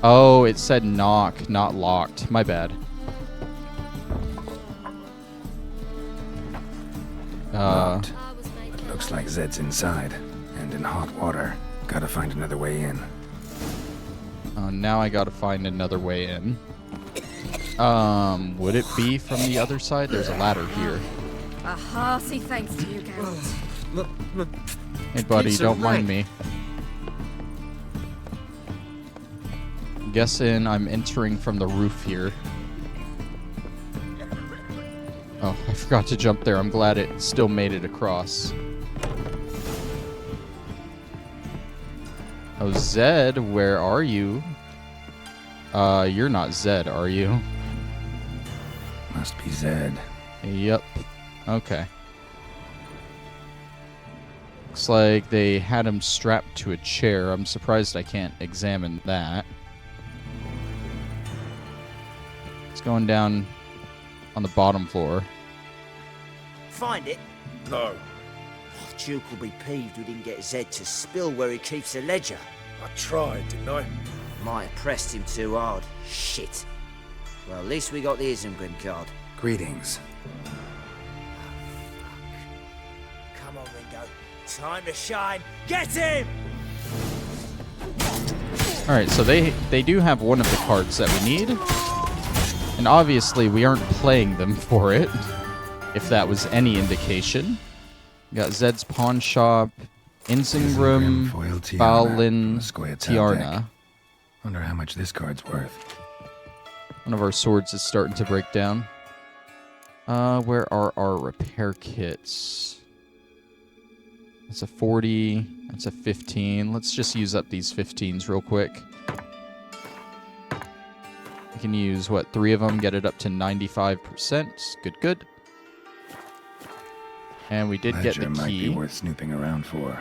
Oh, it said knock, not locked. My bad. Locked. It looks like Zed's inside, and in hot water. Gotta find another way in. Now I gotta find another way in. Would it be from the other side? There's a ladder here. A hearty thanks to you, Geralt. Hey, buddy, don't mind me. Guessing I'm entering from the roof here. Oh, I forgot to jump there. I'm glad it still made it across. Oh, Zed, where are you? You're not Zed, are you? Must be Zed. Yep. Okay. Looks like they had him strapped to a chair. I'm surprised I can't examine that. It's going down on the bottom floor. Find it? No. Oh, Duke will be peeved we didn't get Zed to spill where he keeps the ledger. I tried, didn't I? Might have pressed him too hard. Shit. Well, at least we got the Isengrim card. Greetings. Come on, Ringo. Time to shine. Get him! Alright, so they do have one of the cards that we need. And obviously we aren't playing them for it, if that was any indication. We got Zed's Pawn Shop, Isengrim, Balin, Tiarna. Wonder how much this card's worth. One of our swords is starting to break down. Where are our repair kits? That's a 40. That's a 15. Let's just use up these 15s real quick. We can use, what, 3 of them, get it up to 95%. Good, good. And we did get the key. Might be worth snooping around for.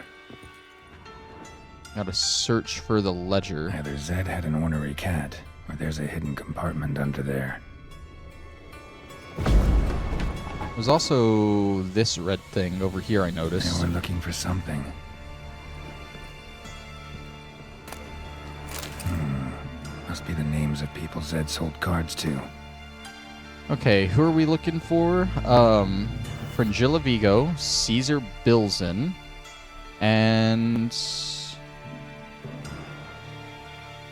Gotta search for the ledger. Either Zed had an ornery cat, or there's a hidden compartment under there. There's also this red thing over here I noticed. They were looking for something. Must be the names of people Zed sold cards to. Okay, who are we looking for? Fringilla Vigo, Caesar Bilzen, and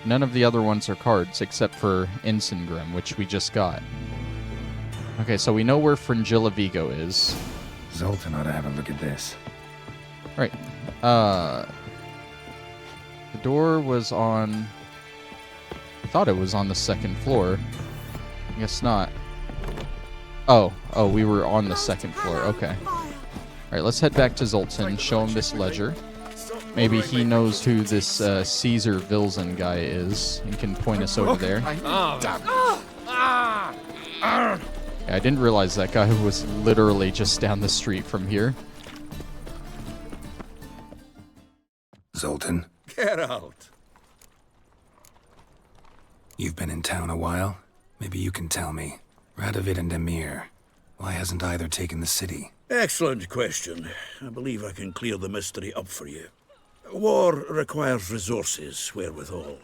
none of the other ones are cards except for Isengrim, which we just got. Okay, so we know where Fringilla Vigo is. Zoltan ought to have a look at this. Right. The door was on... I thought it was on the second floor. I guess not. Oh, we were on the second floor. Okay. Alright, let's head back to Zoltan, show him this ledger. Maybe he knows who this Caesar Vilzen guy is and can point us over there. Yeah, I didn't realize that guy was literally just down the street from here. Zoltan, Get out. you've been in town a while. Maybe you can tell me. Radovid and Emir, why hasn't either taken the city? Excellent question. I believe I can clear the mystery up for you. War requires resources wherewithal.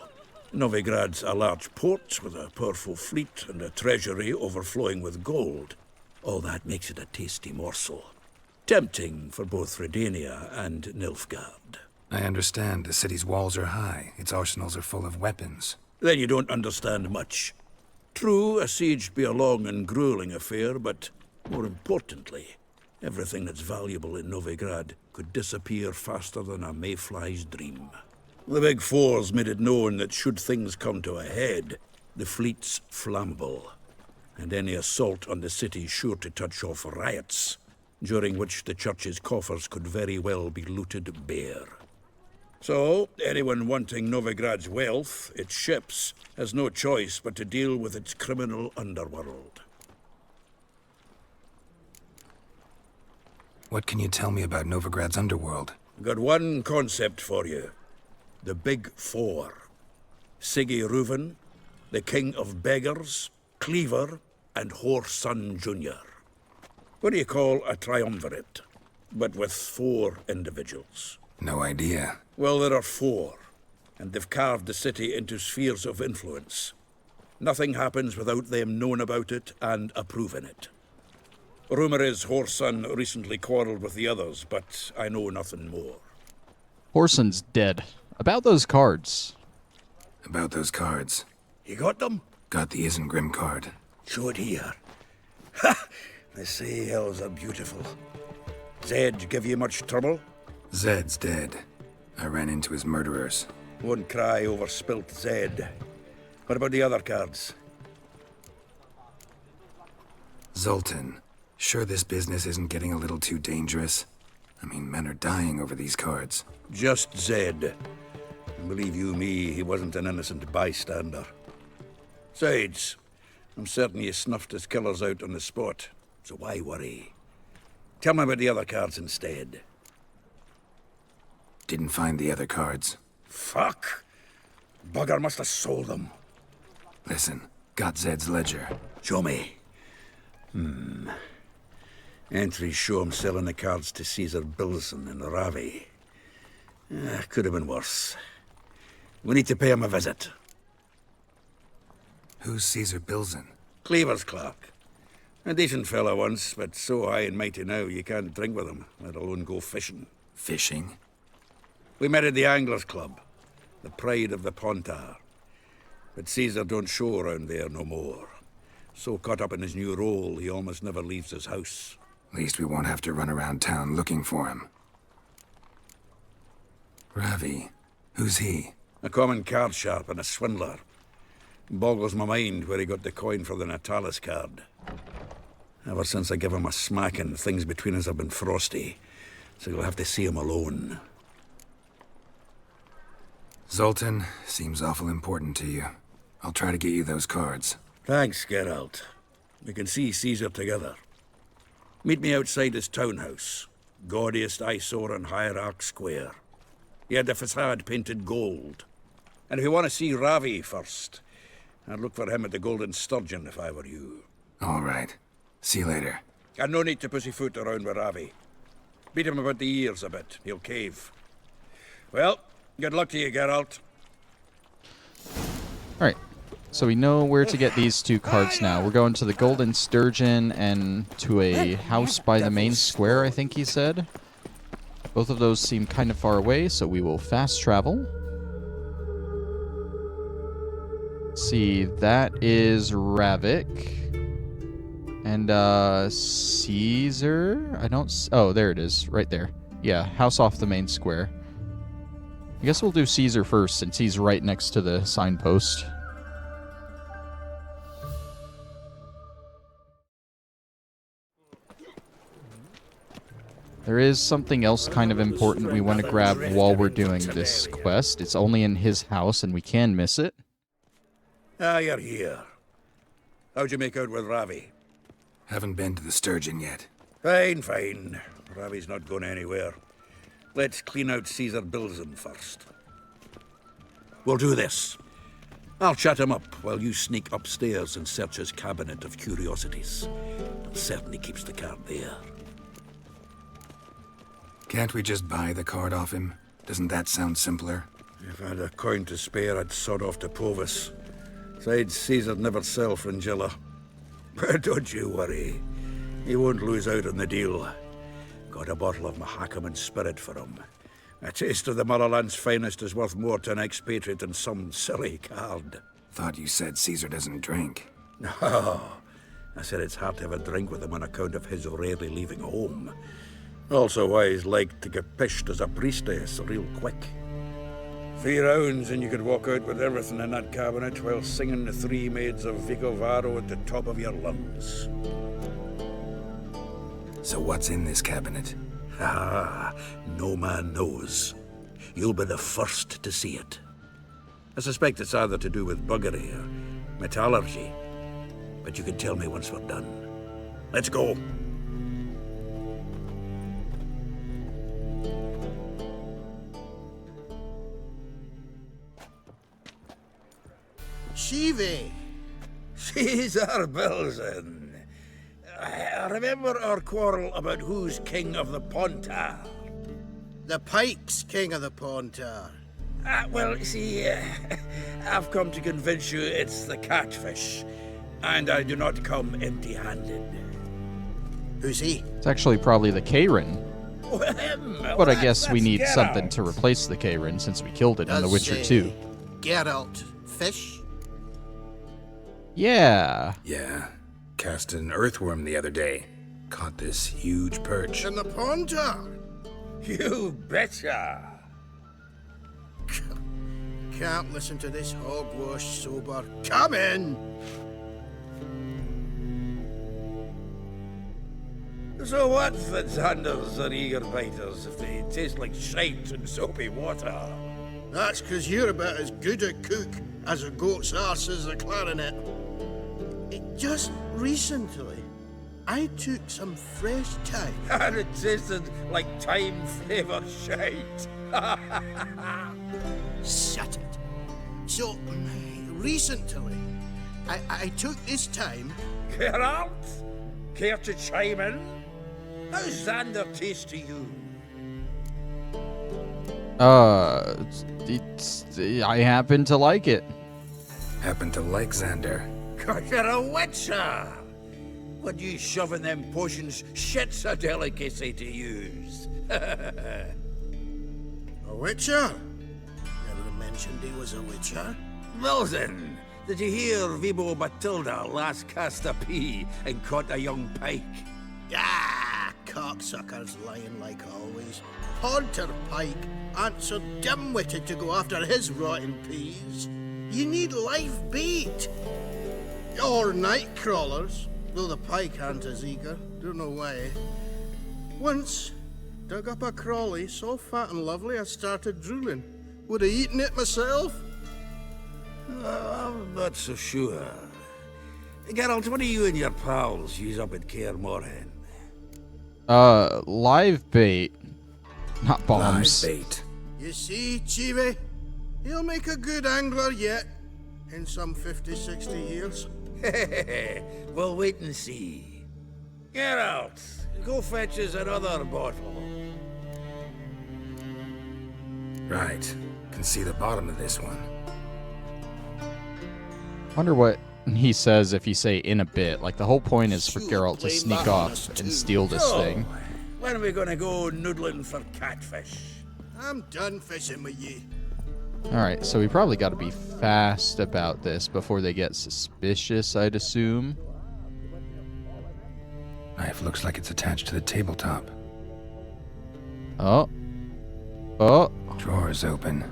Novigrad's a large port with a powerful fleet and a treasury overflowing with gold. All that makes it a tasty morsel. Tempting for both Redania and Nilfgaard. I understand the city's walls are high, its arsenals are full of weapons. Then you don't understand much. True, a siege be a long and grueling affair, but more importantly, everything that's valuable in Novigrad could disappear faster than a mayfly's dream. The Big Four's made it known that should things come to a head, the fleet's flammable, and any assault on the city's sure to touch off riots, during which the church's coffers could very well be looted bare. So, anyone wanting Novigrad's wealth, its ships, has no choice but to deal with its criminal underworld. What can you tell me about Novigrad's underworld? Got one concept for you. The Big Four. Siggy Reuven, the King of Beggars, Cleaver, and Whoreson Jr. What do you call a triumvirate, but with 4 individuals? No idea. Well, there are 4. and they've carved the city into spheres of influence. Nothing happens without them knowing about it and approving it. Rumour is Whoreson recently quarrelled with the others, but I know nothing more. Whoreson's dead. About those cards. About those cards. You got them? Got the Isengrim card. Show it here. Ha! They say elves are beautiful. Zed give you much trouble? Zed's dead. I ran into his murderers. Won't cry over spilt Zed. What about the other cards? Zoltan. Sure this business isn't getting a little too dangerous? I mean, men are dying over these cards. Just Zed. And believe you me, he wasn't an innocent bystander. Besides, I'm certain you snuffed his killers out on the spot, so why worry? Tell me about the other cards instead. Didn't find the other cards. Fuck! Bugger must have sold them. Listen, got Zed's ledger. Show me. Entries show him selling the cards to Caesar Bilson in Ravi. Could have been worse. We need to pay him a visit. Who's Caesar Bilson? Cleaver's clerk. A decent fellow once, but so high and mighty now you can't drink with him, let alone go fishing. Fishing? We met at the Anglers Club, the pride of the Pontar. But Caesar don't show around there no more. So caught up in his new role, he almost never leaves his house. At least we won't have to run around town looking for him. Ravi. Who's he? A common card sharp and a swindler. Boggles my mind where he got the coin for the Natalis card. Ever since I gave him a smacking, things between us have been frosty. So you'll have to see him alone. Zoltan, seems awful important to you. I'll try to get you those cards. Thanks, Geralt. We can see Caesar together. Meet me outside his townhouse. Gaudiest eyesore on Hierarch Square. He had the facade painted gold. And if you want to see Ravi first, I'd look for him at the Golden Sturgeon if I were you. All right. See you later. And no need to pussyfoot around with Ravi. Beat him about the ears a bit. He'll cave. Well, good luck to you, Geralt. Alright. So we know where to get these two cards now. We're going to the Golden Sturgeon and to a house by the main square, I think he said. Both of those seem kind of far away, so we will fast travel. See, that is Ravik. And, Caesar? Oh, there it is, right there. Yeah, house off the main square. I guess we'll do Caesar first, since he's right next to the signpost. There is something else kind of important we want to grab while we're doing this quest. It's only in his house, and we can miss it. Ah, you're here. How'd you make out with Ravi? Haven't been to the Sturgeon yet. Fine, fine. Ravi's not going anywhere. Let's clean out Caesar Bilson first. We'll do this. I'll chat him up while you sneak upstairs and search his cabinet of curiosities. It certainly keeps the card there. Can't we just buy the card off him? Doesn't that sound simpler? If I had a coin to spare, I'd sod off to Povis. Besides, Caesar'd never sell Fringilla. But don't you worry. He won't lose out on the deal. Got a bottle of Mahakaman spirit for him. A taste of the motherland's finest is worth more to an expatriate than some silly card. Thought you said Caesar doesn't drink. No. I said it's hard to have a drink with him on account of his rarely leaving home. Also why he's like to get pished as a priestess real quick. 3 rounds and you could walk out with everything in that cabinet while singing the 3 Maids of Vicovaro at the top of your lungs. So what's in this cabinet? Ah, no man knows. You'll be the first to see it. I suspect it's either to do with buggery or metallurgy. But you can tell me once we're done. Let's go. Shivi! Caesar Bilson. I remember our quarrel about who's king of the Pontar. The Pike's king of the Pontar. Well, you see, I've come to convince you it's the catfish, and I do not come empty-handed. Who's he? It's actually probably the Karen. Well, him. But I Well, guess we that's need something Geralt. to replace the Karen since we killed it in The Witcher 2. Geralt fish? Yeah. Yeah. Cast an earthworm the other day. Caught this huge perch. In the pond jar? You betcha. Can't listen to this hogwash sober. Come in! So what's the Xanders or eager biters if they taste like shite and soapy water? That's 'cause you're about as good a cook as a goat's arse is a clarinet. Just recently, I took some fresh thyme. And it tasted like thyme-flavoured shite. Shut it. So, recently, I took this time. Geralt? Care to chime in? How's Xander taste to you? I happen to like it. Happen to like Xander. 'Cause you're a witcher. What you shoving them potions, shit's a delicacy to use. A witcher? Never mentioned he was a witcher. Well then, did you hear Vibo Matilda last cast a pea and caught a young pike? Ah, cocksuckers lying like always. Hunter Pike aren't so dim-witted to go after his rotten peas. You need live bait. Or night crawlers, though the pike aren't as eager. Don't know why. Once, dug up a crawly so fat and lovely I started drooling. Would have eaten it myself. I'm not so sure. Geralt, what do you and your pals use up at Kaer Morhen? Live bait. Not bombs. Live bait. You see, Chibi, he'll make a good angler yet. In some 50, 60 years. We'll wait and see. Geralt, go fetch us another bottle. Right. Can see the bottom of this one. Wonder what he says if you say in a bit. Like, the whole point is for Geralt to sneak off and steal this thing. When are we gonna go noodling for catfish? I'm done fishing with you. Alright, so we probably got to be fast about this before they get suspicious, I'd assume. Knife looks like it's attached to the tabletop. Oh. Oh. Drawer's open.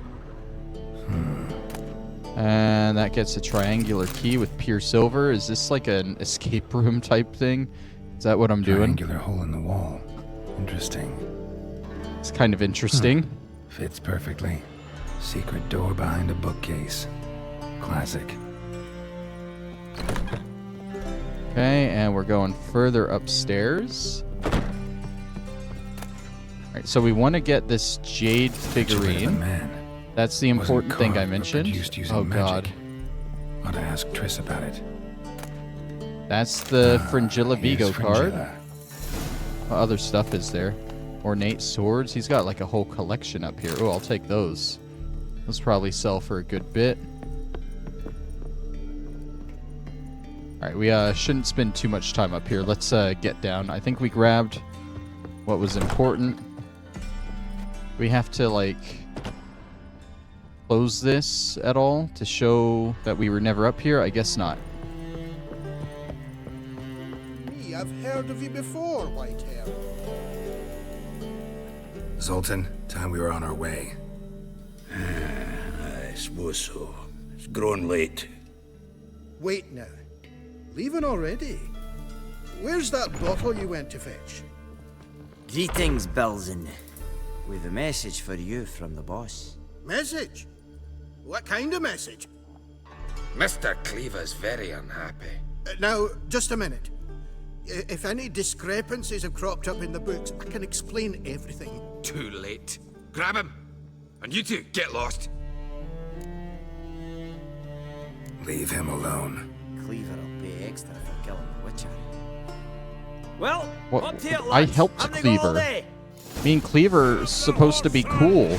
And that gets a triangular key with pure silver. Is this like an escape room type thing? Is that what I'm doing? Triangular hole in the wall. Interesting. It's kind of interesting. Fits perfectly. Secret door behind a bookcase. Classic. Okay, and we're going further upstairs. Alright, so we want to get this jade Picture of a figurine. man. That's the Wasn't important thing I carved or mentioned. produced using Oh magic. god. Ought to ask Triss about it. That's the Fringilla Here's Vigo card. Fringilla. What other stuff is there? Ornate swords. He's got like a whole collection up here. Oh, I'll take those. Those probably sell for a good bit. Alright, we shouldn't spend too much time up here. Let's get down. I think we grabbed what was important. We have to, like, close this at all to show that we were never up here? I guess not. Me, I've heard of you before, Whitehair. Zoltan, time we were on our way. I suppose so. It's growing late. Wait now. Leaving already? Where's that bottle you went to fetch? Greetings, Belzen. We've a message for you from the boss. Message? What kind of message? Mr. Cleaver's very unhappy. Now, just a minute. If any discrepancies have cropped up in the books, I can explain everything. Too late. Grab him! And you two, get lost! Leave him alone. Cleaver will pay extra for killing the Witcher. Well, What- up to it, I lads. helped Having a go all Cleaver. day. Me and Cleaver's supposed to be cool.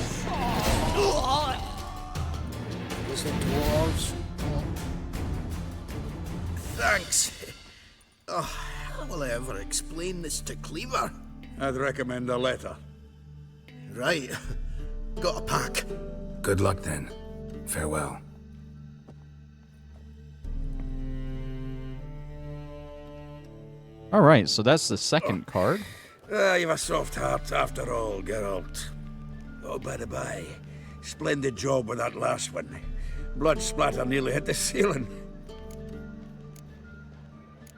ever explain this to Cleaver? I'd recommend a letter. Right. Got a pack. Good luck then. Farewell. All right, so that's the second card. You've a soft heart after all, Geralt. Oh, by the by, splendid job with that last one. Blood splatter nearly hit the ceiling.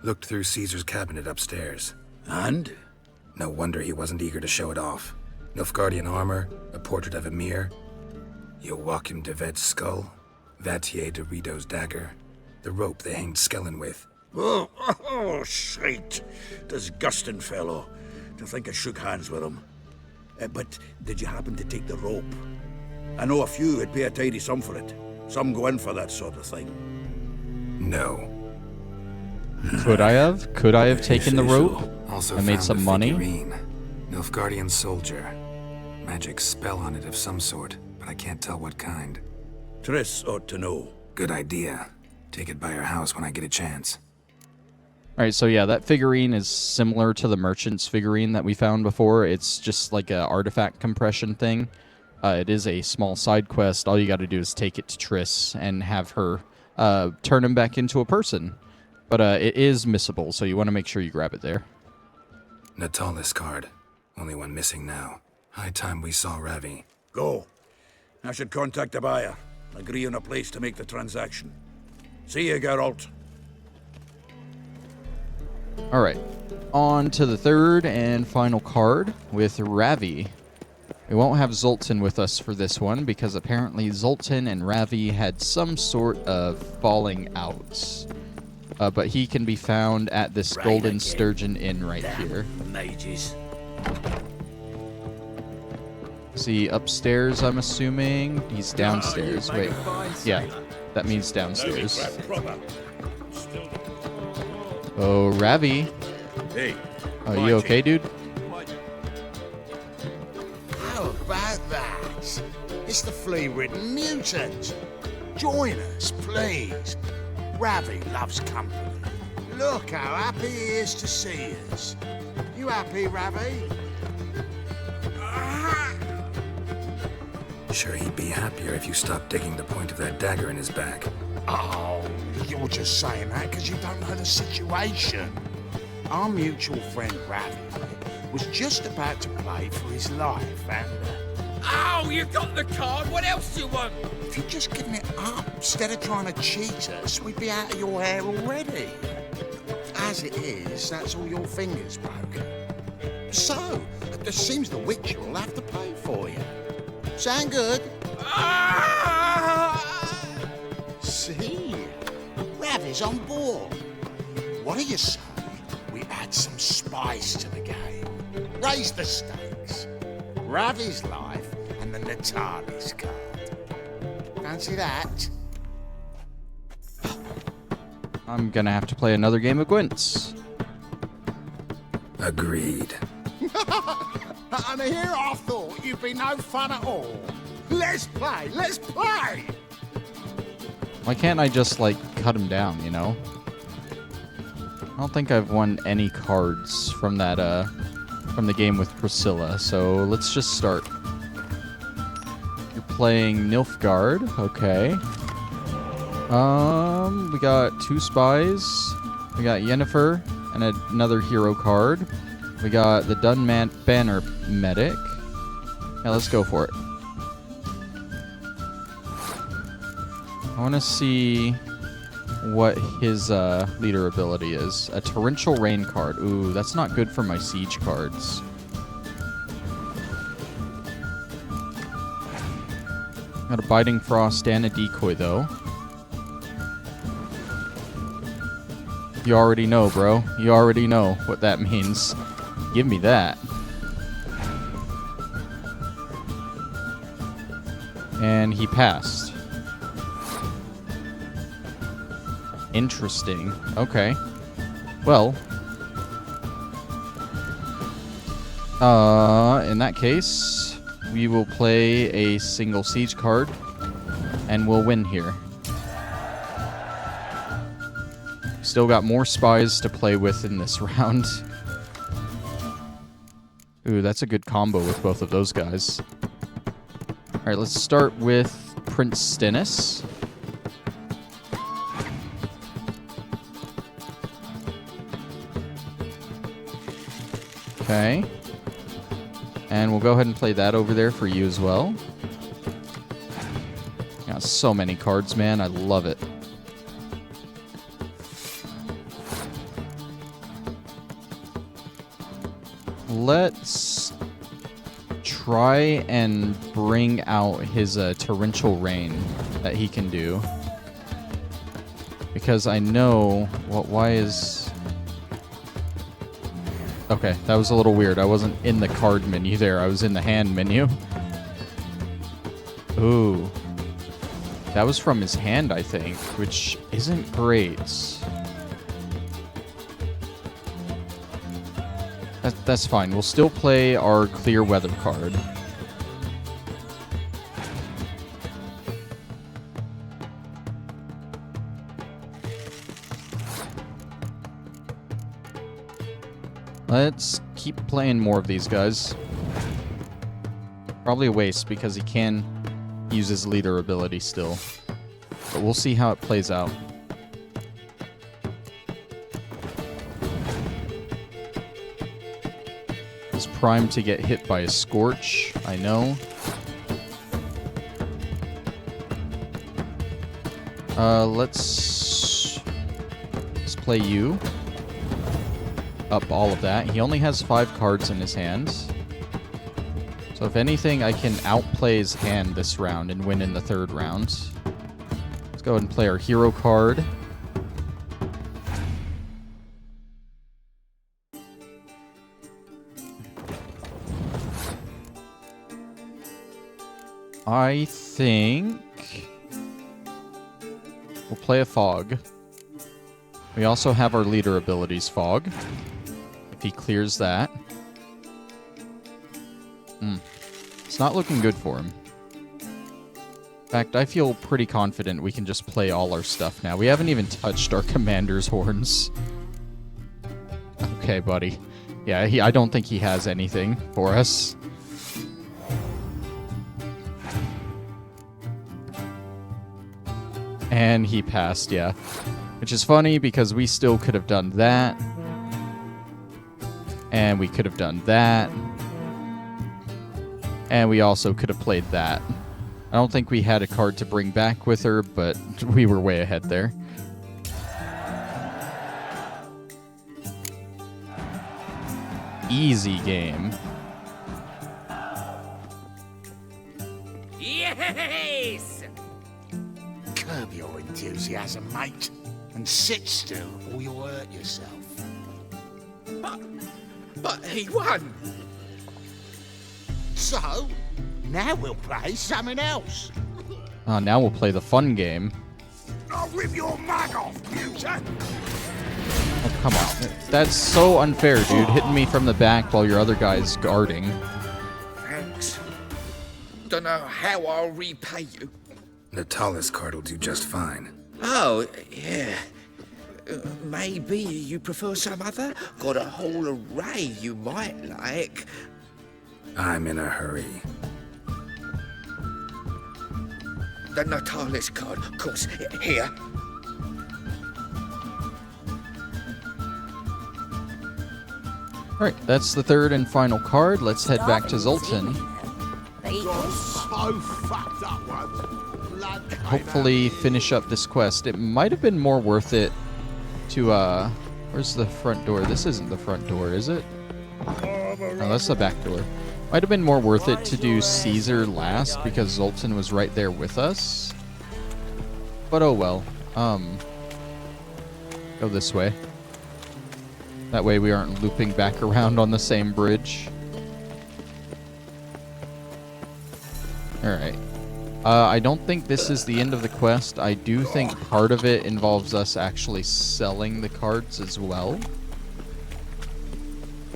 Looked through Caesar's cabinet upstairs. And? No wonder he wasn't eager to show it off. Nilfgaardian armor, a portrait of Emir, Joachim de Ved's skull, Vatier de Rideau's dagger, the rope they hanged Skellen with. Oh, shite. Disgusting fellow. To think I shook hands with him. But did you happen to take the rope? I know a few would pay a tidy sum for it. Some go in for that sort of thing. No. Could I have? Could I have taken the Say so. rope? Also I made found some a money. figurine. Nilfgaardian soldier. Magic spell on it of some sort, but I can't tell what kind. Triss ought to know. Good idea. Take it by her house when I get a chance. All right, so yeah, that figurine is similar to the merchant's figurine that we found before. It's just like a artifact compression thing. It is a small side quest. All you got to do is take it to Triss and have her turn him back into a person. But it is missable, so you want to make sure you grab it there. Natalis card. Only one missing now. High time we saw Ravi. Go. I should contact the buyer. Agree on a place to make the transaction. See you, Geralt. All right, on to the third and final card with Ravi. We won't have Zoltan with us for this one because apparently Zoltan and Ravi had some sort of falling out. But he can be found at this Golden Sturgeon Inn right here. Mages. Is he upstairs, I'm assuming? He's downstairs. Wait. Yeah, that means downstairs. Oh, Ravi. Hey. Are you okay, dude? How about that? It's the flea-ridden mutant. Join us, please. Ravi loves company. Look how happy he is to see us. You happy, Ravi? Sure he'd be happier if you stopped digging the point of that dagger in his back. Oh, you're just saying that because you don't know the situation. Our mutual friend Ravi was just about to play for his life, and Oh, you got the card. What else do you want? if you'd just given it up instead of trying to cheat us, we'd be out of your hair already. As it is, that's all your fingers broken. So, it seems the witcher will have to pay for you. Sound good? See? Ravi's on board. What do you say we add some spice to the game? Raise the stakes. Ravi's life and the Natalis card. Fancy that? I'm gonna have to play another game of Gwent. Agreed. And here I thought you'd be no fun at all. Let's play, let's play! Why can't I just, like, cut him down, you know? I don't think I've won any cards from that, from the game with Priscilla, so let's just start. You're playing Nilfgaard, okay. We got 2 spies. We got Yennefer and another hero card. We got the Dunman Banner Medic. Yeah, let's go for it. I want to see what his leader ability is. A Torrential Rain card. Ooh, that's not good for my siege cards. Got a Biting Frost and a Decoy, though. You already know, bro. You already know what that means. Give me that. And he passed. Interesting. Okay. Well. In that case, we will play a single siege card, and we'll win here. Still got more spies to play with in this round. Ooh, that's a good combo with both of those guys. All right, let's start with Prince Stennis. Okay. And we'll go ahead and play that over there for you as well. Got so many cards, man. I love it. Let's try and bring out his torrential rain that he can do. Because I know... why is... Okay, that was a little weird. I wasn't in the card menu there. I was in the hand menu. Ooh. That was from his hand, I think, which isn't great. That's fine. We'll still play our clear weather card. Let's keep playing more of these guys. Probably a waste because he can use his leader ability still. But we'll see how it plays out. He's primed to get hit by a Scorch, I know. Let's play you. Up all of that. He only has 5 cards in his hands. So if anything, I can outplay his hand this round and win in the 3rd round. Let's go ahead and play our hero card. I think we'll play a Fog. We also have our leader abilities, Fog. If he clears that. It's not looking good for him. In fact, I feel pretty confident we can just play all our stuff now. We haven't even touched our commander's horns. Okay, buddy. Yeah, I don't think he has anything for us. And he passed, yeah. Which is funny because we still could have done that. And we could have done that. And we also could have played that. I don't think we had a card to bring back with her, but we were way ahead there. Easy game. Yes! Curb your enthusiasm, mate. And sit still or you'll hurt yourself. But he won. So, now we'll play something else. Now we'll play the fun game. I'll rip your mug off, you. Oh, come on. That's so unfair, dude. Hitting me from the back while your other guy's guarding. Thanks. Don't know how I'll repay you. Natalis card will do just fine. Oh, yeah. Maybe you prefer some other? Got a whole array you might like. I'm in a hurry. The Natalis card, of course. Here. Alright, that's the 3rd and final card. Let's head back to Zoltan. So fucked up once. Blood Hopefully finish up this quest. It might have been more worth it to, where's the front door? This isn't the front door, is it? No, that's the back door. Might have been more worth it to do Caesar last because Zoltan was right there with us. But oh well. Go this way. That way we aren't looping back around on the same bridge. Alright. I don't think this is the end of the quest. I do think part of it involves us actually selling the cards as well.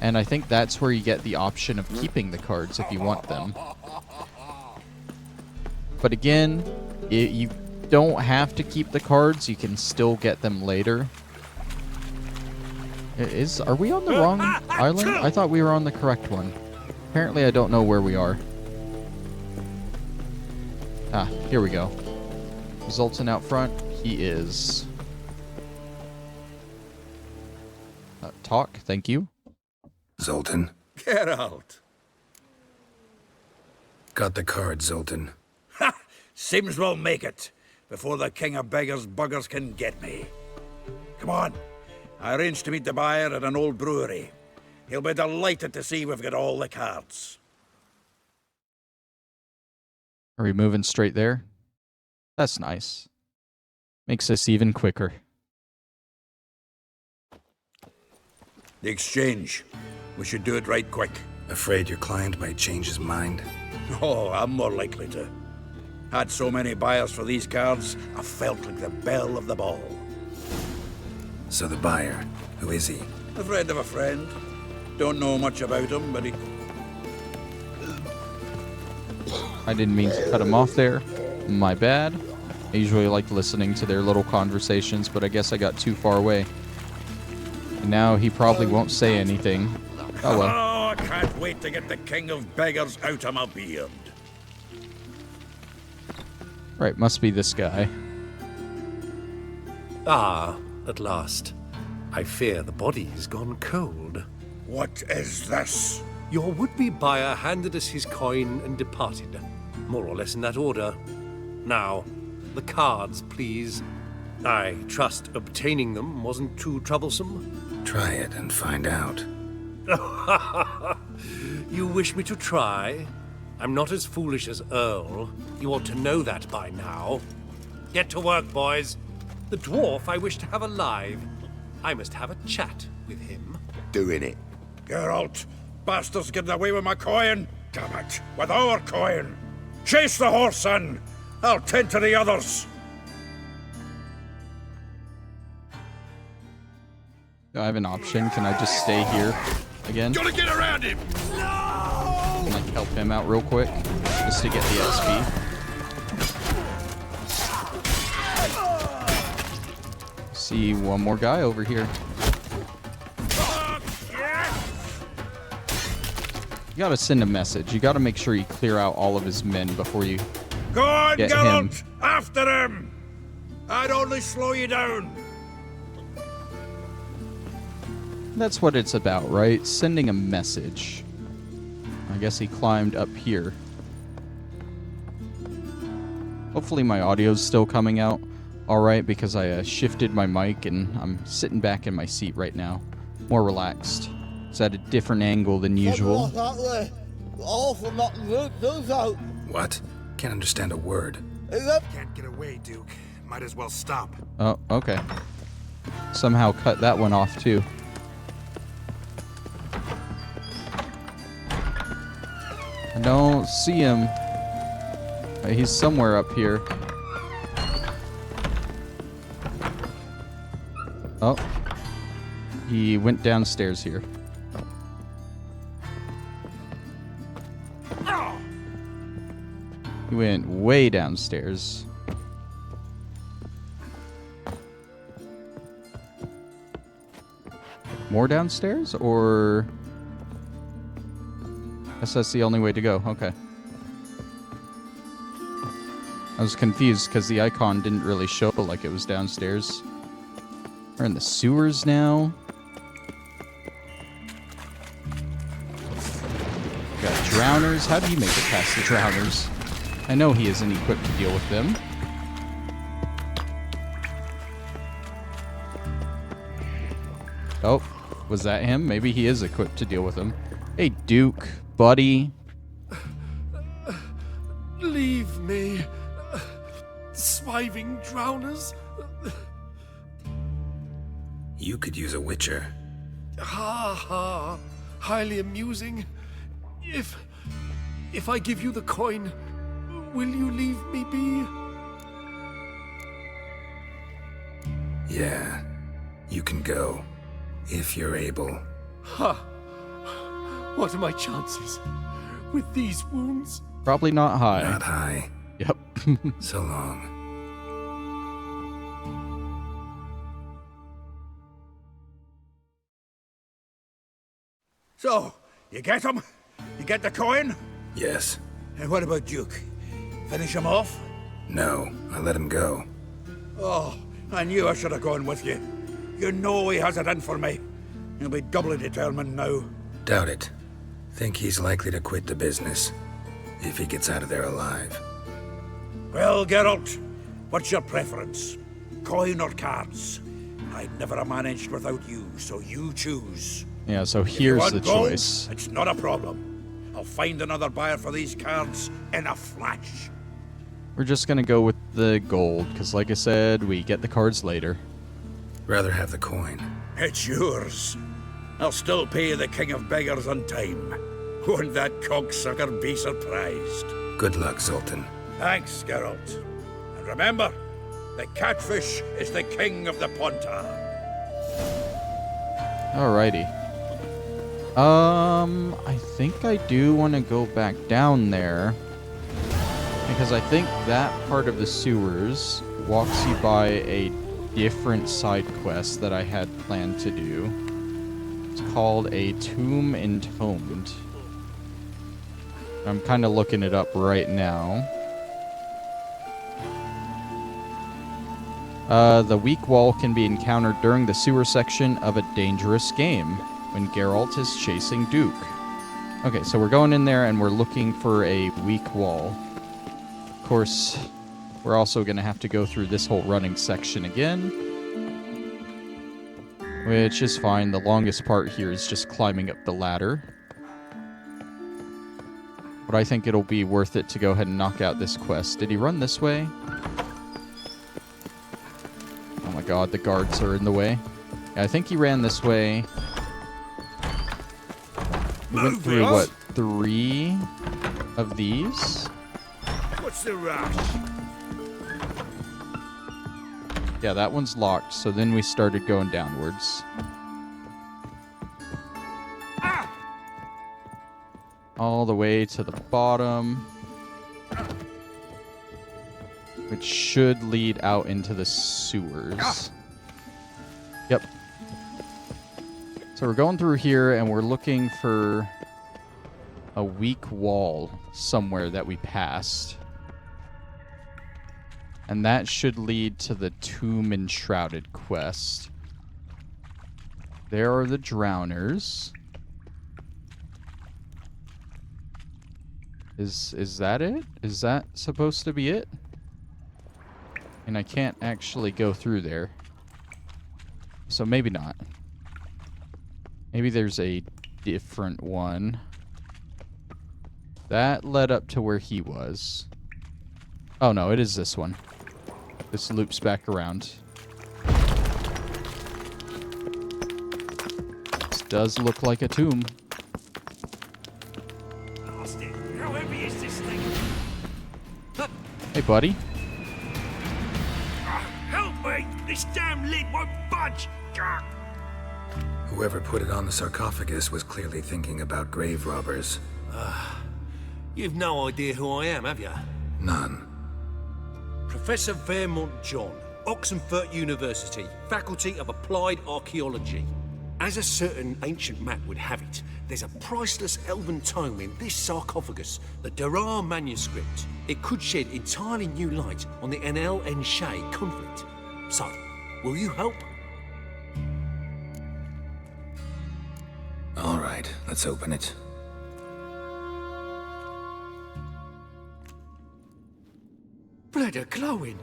And I think that's where you get the option of keeping the cards if you want them. But again, you don't have to keep the cards. You can still get them later. Are we on the wrong island? I thought we were on the correct one. Apparently I don't know where we are. Ah, here we go. Zoltan out front. He is. Talk, thank you. Zoltan? Get out. Got the card, Zoltan. Ha! Seems we'll make it before the king of beggars buggers can get me. Come on. I arranged to meet the buyer at an old brewery. He'll be delighted to see we've got all the cards. Are we moving straight there? That's nice. Makes this even quicker. The exchange. We should do it right quick. Afraid your client might change his mind? Oh, I'm more likely to. Had so many buyers for these cards, I felt like the belle of the ball. So the buyer, who is he? A friend of a friend. Don't know much about him, but he... I didn't mean to cut him off there. My bad. I usually like listening to their little conversations, but I guess I got too far away. And now he probably won't say anything. Oh well. Oh, I can't wait to get the king of beggars out of my beard. Right, must be this guy. Ah, at last. I fear the body has gone cold. What is this? Your would-be buyer handed us his coin and departed. More or less in that order. Now, the cards, please. I trust obtaining them wasn't too troublesome. Try it and find out. You wish me to try? I'm not as foolish as Earl. You ought to know that by now. Get to work, boys. The dwarf I wish to have alive. I must have a chat with him. Doing it. Geralt, bastards getting away with my coin. Damn it, with our coin. Chase the horse, son. I'll tend to the others. Do I have an option? Can I just stay here again? Gotta get around him. And like help him out real quick, just to get the XP. See one more guy over here. You gotta send a message. You gotta make sure you clear out all of his men before you Go on, get Geralt. him. After him. I'd only slow you down. That's what it's about, right? Sending a message. I guess he climbed up here. Hopefully my audio's still coming out alright, because I shifted my mic and I'm sitting back in my seat right now. More relaxed. It's at a different angle than usual. What? Can't understand a word. Can't get away, Duke. Might as well stop. Oh, okay. Somehow cut that one off too. I don't see him. He's somewhere up here. Oh. He went downstairs here. He went way downstairs. More downstairs, or... Guess that's the only way to go. Okay. I was confused because the icon didn't really show like it was downstairs. We're in the sewers now. Got drowners. How do you make it past the drowners? I know he isn't equipped to deal with them. Oh, was that him? Maybe he is equipped to deal with them. Hey, Duke, buddy. Leave me. Swiving drowners. You could use a witcher. Ha ha. Highly amusing. If I give you the coin, will you leave me be? Yeah, you can go. If you're able. Ha! What are my chances with these wounds? Probably not high. Not high. Yep. So long. So, you get him? You get the coin? Yes. And what about Duke? Finish him off? No, I let him go. Oh, I knew I should have gone with you. You know he has it in for me. He'll be doubly determined now. Doubt it. Think he's likely to quit the business. If he gets out of there alive. Well, Geralt, what's your preference? Coin or cards? I'd never have managed without you, so you choose. Yeah, so If you here's want the gold, choice. It's not a problem. I'll find another buyer for these cards in a flash. We're just gonna go with the gold, because like I said, we get the cards later. Rather have the coin. It's yours. I'll still pay the King of Beggars on time. Won't that cocksucker be surprised? Good luck, Zoltan. Thanks, Geralt. And remember, the catfish is the king of the Pontar. Alrighty. I think I do want to go back down there. Because I think that part of the sewers walks you by a different side quest that I had planned to do. It's called a Tomb Entombed. I'm kind of looking it up right now. The weak wall can be encountered during the sewer section of a dangerous game when Geralt is chasing Duke. Okay, so we're going in there and we're looking for a weak wall. Of course, we're also going to have to go through this whole running section again. Which is fine. The longest part here is just climbing up the ladder. But I think it'll be worth it to go ahead and knock out this quest. Did he run this way? Oh my god, the guards are in the way. Yeah, I think he ran this way. We went through, what, 3 of these? What's the rush? Yeah, that one's locked, so then we started going downwards. All the way to the bottom. Which should lead out into the sewers. Yep. So we're going through here, and we're looking for a weak wall somewhere that we passed. And that should lead to the Tomb Enshrouded quest. There are the Drowners. Is that it? Is that supposed to be it? And I can't actually go through there. So maybe not. Maybe there's a different one. That led up to where he was. Oh no, it is this one. This loops back around. This does look like a tomb. How heavy is this thing? Hey, buddy. Help me! This damn lid won't budge! Whoever put it on the sarcophagus was clearly thinking about grave robbers. You've no idea who I am, have you? None. Professor Vermont John, Oxenford University, Faculty of Applied Archaeology. As a certain ancient map would have it, there's a priceless elven tome in this sarcophagus, the Durar manuscript. It could shed entirely new light on the Enel and Shay conflict. So, will you help? All right, let's open it. Blood are glowing.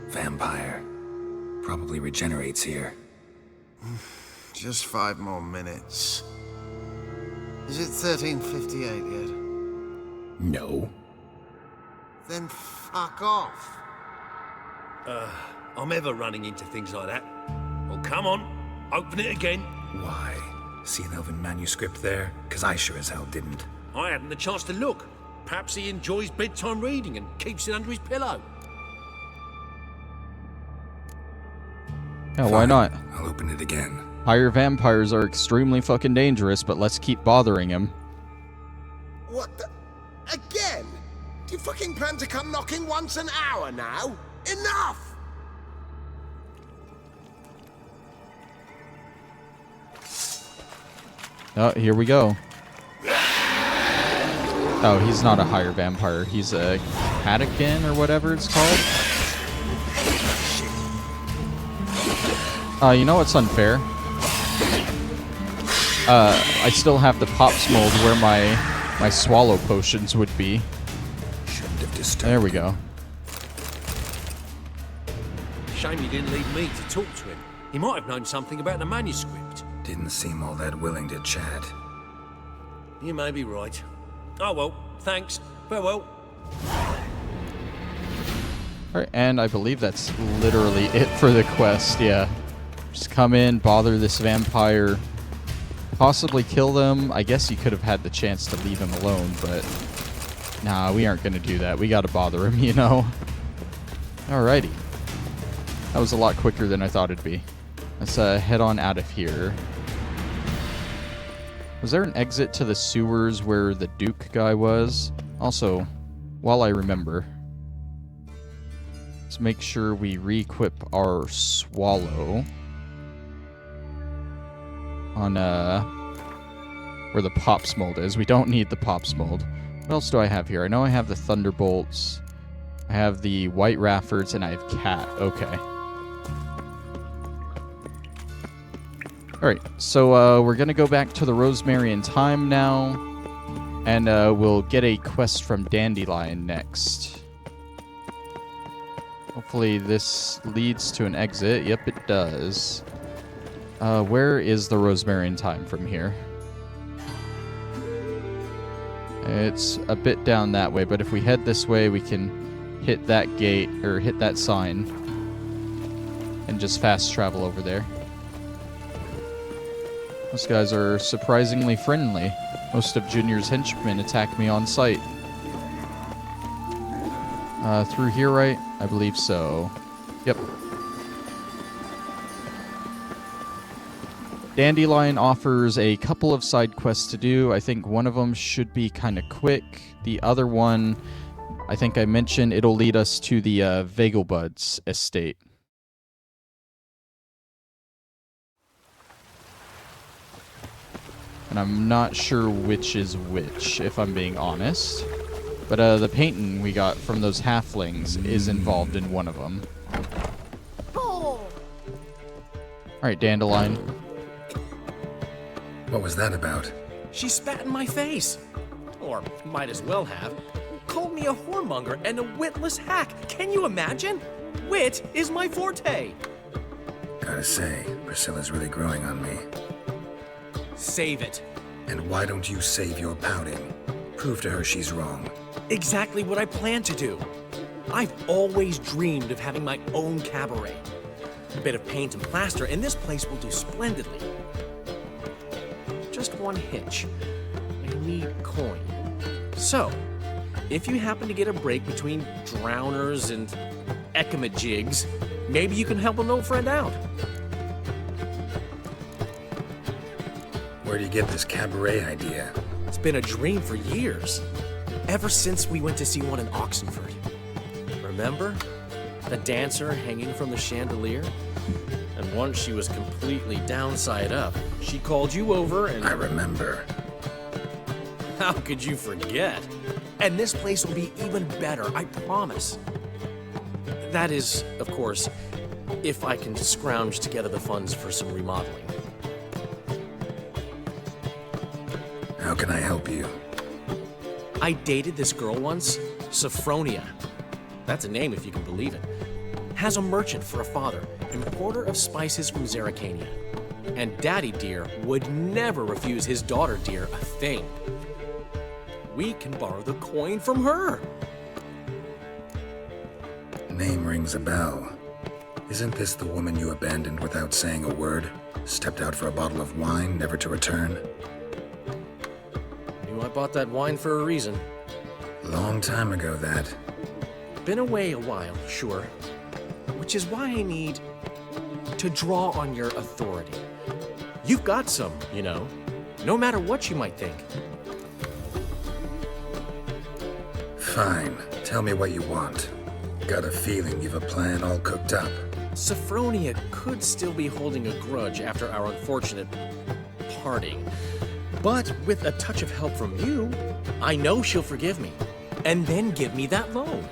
Vampire. Probably regenerates here. Just 5 more minutes. Is it 13:58 yet? No. Then fuck off. I'm ever running into things like that. Well, come on, open it again. Why? See an elven manuscript there? Because I sure as hell didn't. I hadn't the chance to look. Perhaps he enjoys bedtime reading and keeps it under his pillow. Yeah, why Fine, not? I'll open it again. Higher vampires are extremely fucking dangerous, but let's keep bothering him. What the? Again? Do you fucking plan to come knocking once an hour now? Enough! Oh, here we go. Oh, he's not a higher vampire. He's a catechin or whatever it's called. You know what's unfair? I still have the pops mold where my swallow potions would be. Shouldn't have disturbed. There we go. Shame you didn't leave me to talk to him. He might have known something about the manuscript. Didn't seem all that willing to chat. You may be right. Oh well, thanks. Farewell. Alright, and I believe that's literally it for the quest, yeah. Just come in, bother this vampire, possibly kill them. I guess you could have had the chance to leave him alone, but nah, we aren't going to do that. We got to bother him, you know? Alrighty. That was a lot quicker than I thought it'd be. Let's head on out of here. Was there an exit to the sewers where the Duke guy was? Also, while I remember, let's make sure we re-equip our swallow on where the pops mold is. We don't need the pops mold. What else do I have here? I know I have the thunderbolts. I have the white raffords, and I have cat. Okay. Alright, so we're going to go back to the Rosemary and Thyme now, and we'll get a quest from Dandelion next. Hopefully this leads to an exit. Yep, it does. Where is the Rosemary and Thyme from here? It's a bit down that way, but if we head this way, we can hit that gate, or hit that sign, and just fast travel over there. Those guys are surprisingly friendly. Most of Junior's henchmen attack me on sight. Through here, right? I believe so. Yep. Dandelion offers a couple of side quests to do. I think one of them should be kind of quick. The other one, I think I mentioned, it'll lead us to the Vagelbuds estate. And I'm not sure which is which, if I'm being honest. But the painting we got from those halflings is involved in one of them. Alright, Dandelion. What was that about? She spat in my face. Or might as well have. Called me a whoremonger and a witless hack. Can you imagine? Wit is my forte. Gotta say, Priscilla's really growing on me. Save it. And why don't you save your pouting? Prove to her she's wrong. Exactly what I plan to do. I've always dreamed of having my own cabaret. A bit of paint and plaster, and this place will do splendidly. Just one hitch. I need coin. So, if you happen to get a break between drowners and ekamajigs, maybe you can help an old friend out. Where do you get this cabaret idea? It's been a dream for years. Ever since we went to see one in Oxenford. Remember? The dancer hanging from the chandelier? And once she was completely downside up, she called you over and... I remember. How could you forget? And this place will be even better, I promise. That is, of course, if I can scrounge together the funds for some remodeling. How can I help you? I dated this girl once, Sophronia. That's a name if you can believe it. Has a merchant for a father, importer of spices from Zerrikania. And Daddy Dear would never refuse his daughter Dear a thing. We can borrow the coin from her. Name rings a bell. Isn't this the woman you abandoned without saying a word? Stepped out for a bottle of wine, never to return? Knew I bought that wine for a reason. Long time ago, that. Been away a while, sure. Which is why I need to draw on your authority. You've got some, you know, no matter what you might think. Fine. Tell me what you want. Got a feeling you've a plan all cooked up. Sophronia could still be holding a grudge after our unfortunate parting. But with a touch of help from you, I know she'll forgive me. And then give me that loan.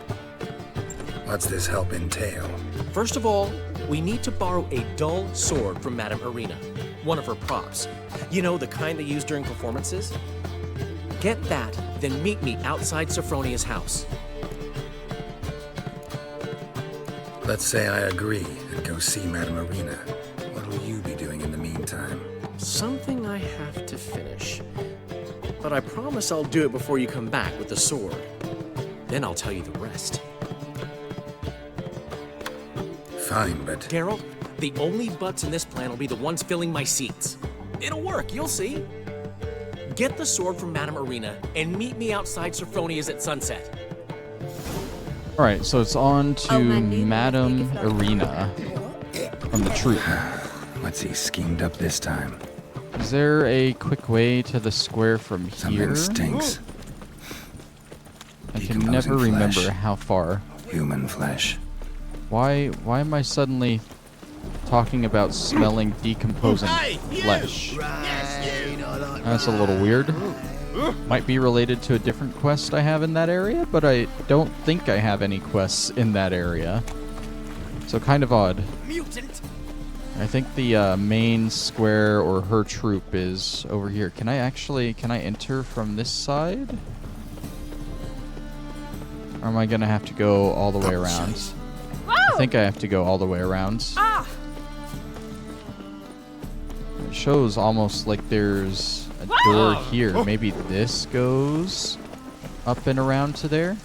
What's this help entail? First of all, we need to borrow a dull sword from Madame Irina, one of her props. You know, the kind they use during performances? Get that, then meet me outside Sophronia's house. Let's say I agree and go see Madame Irina. What will you be doing in the meantime? Something I have to finish. But I promise I'll do it before you come back with the sword. Then I'll tell you the rest. Fine, but... Daryl, the only butts in this plan will be the ones filling my seats. It'll work, you'll see. Get the sword from Madame Irina and meet me outside Sophronia's at sunset. Alright, so it's on to Madame Irina from the troop. What's he schemed up this time? Is there a quick way to the square from here? Something stinks. I can never remember how far. Human flesh. Why am I suddenly talking about smelling decomposing flesh? That's a little weird. Might be related to a different quest I have in that area, but I don't think I have any quests in that area. So kind of odd. Mutant. I think the main square or her troop is over here. Can I enter from this side? Or am I gonna have to go all the way around? I think I have to go all the way around. It shows almost like there's a door here. Maybe this goes up and around to there.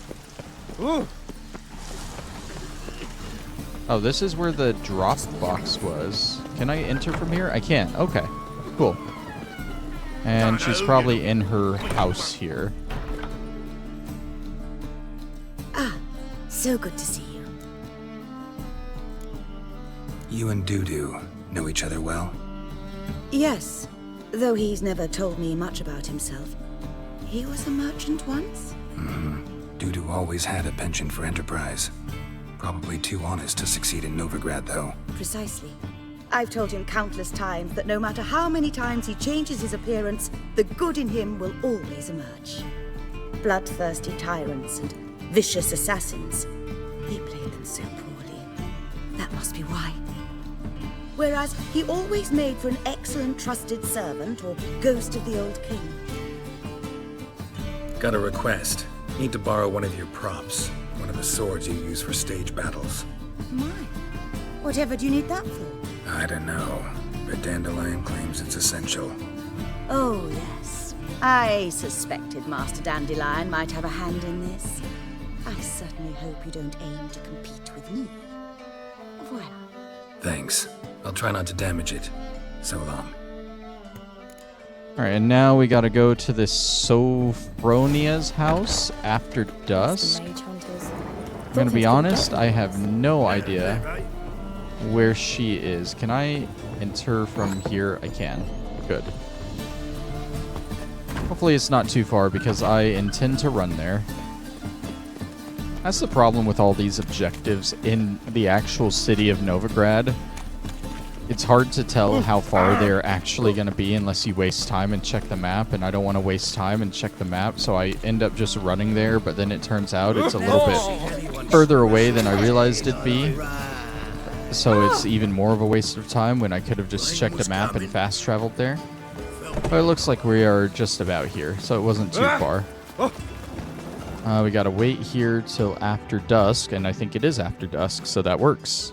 Oh, this is where the drop box was. Can I enter from here? I can. Okay, cool. And she's probably in her house here. So good to see you. You and Dudu know each other well? Yes, though he's never told me much about himself. He was a merchant once? Dudu always had a penchant for enterprise. Probably too honest to succeed in Novigrad, though. Precisely. I've told him countless times that no matter how many times he changes his appearance, the good in him will always emerge. Bloodthirsty tyrants and vicious assassins. He played them so poorly. That must be why. Whereas he always made for an excellent trusted servant or ghost of the old king. Got a request. Need to borrow one of your props. One of the swords you use for stage battles. My. Whatever do you need that for? I don't know, but Dandelion claims it's essential. Oh, yes. I suspected Master Dandelion might have a hand in this. I certainly hope you don't aim to compete with me. Voilà. Thanks. I'll try not to damage it. So long. Alright, and now we gotta go to this Sophronia's house after dusk. I'm gonna be honest, I have no idea where she is. Can I enter from here? I can. Good. Hopefully it's not too far because I intend to run there. That's the problem with all these objectives in the actual city of Novigrad. It's hard to tell how far they're actually going to be unless you waste time and check the map, and I don't want to waste time and check the map, so I end up just running there, but then it turns out it's a little bit further away than I realized it'd be. So it's even more of a waste of time when I could have just checked the map and fast traveled there. But it looks like we are just about here, so it wasn't too far. We gotta wait here till after dusk, and I think it is after dusk, so that works.